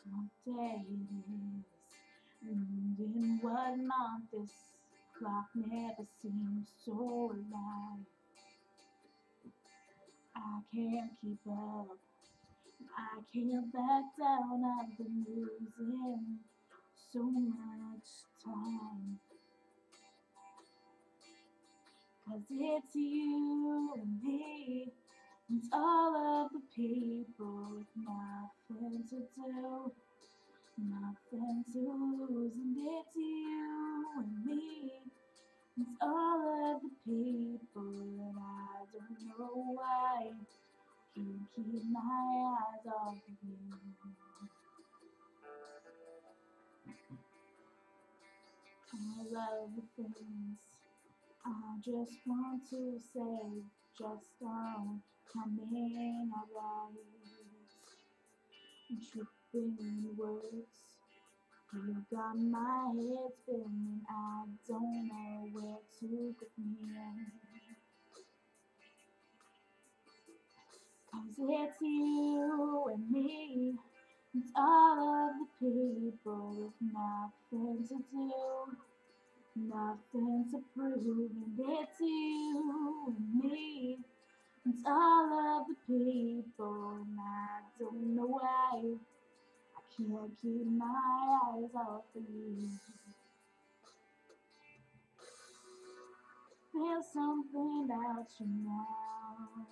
what day it is, and in what month. This clock never seems so alive. I can't keep up, I can't back down. I've been losing so much time. 'Cause it's you and me, and all of the people with nothing to do, nothing to lose. And it's you and me, and all of the people that I don't know why can't keep my eyes off of you. All of the things I just want to say just aren't coming out right. Tripping words, you got my head spinning. I don't know where to go from here. 'Cause it's you and me, and all of the people with nothing to do, nothing to prove. And it's you and me, and all of the people, and I don't know why I can't keep my eyes off of you. There's something about you now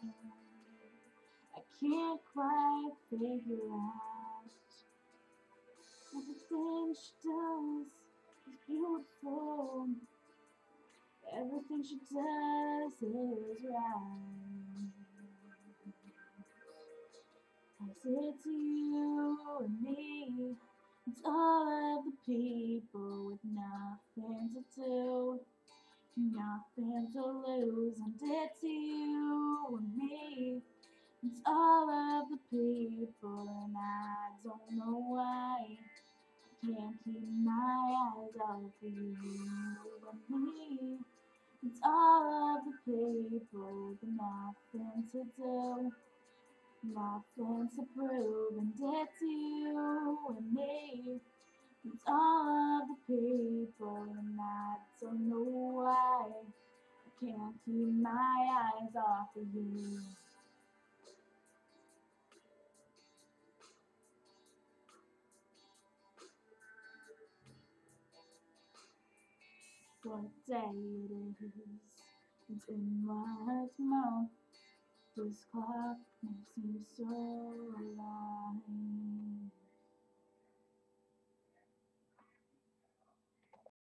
I can't quite figure out. Everything she does is beautiful. Everything she does is right. 'Cause it's you and me, it's all of the people with nothing to do, nothing to lose. And it's you and me, it's all of the people, and I don't know why I can't keep my eyes off of you and me. It's all of the people with nothing to do, nothing to prove. And it's you and me, it's all of the people, and I don't know why I can't keep my eyes off of you. What day it is, and in what month. This clock makes me so alive.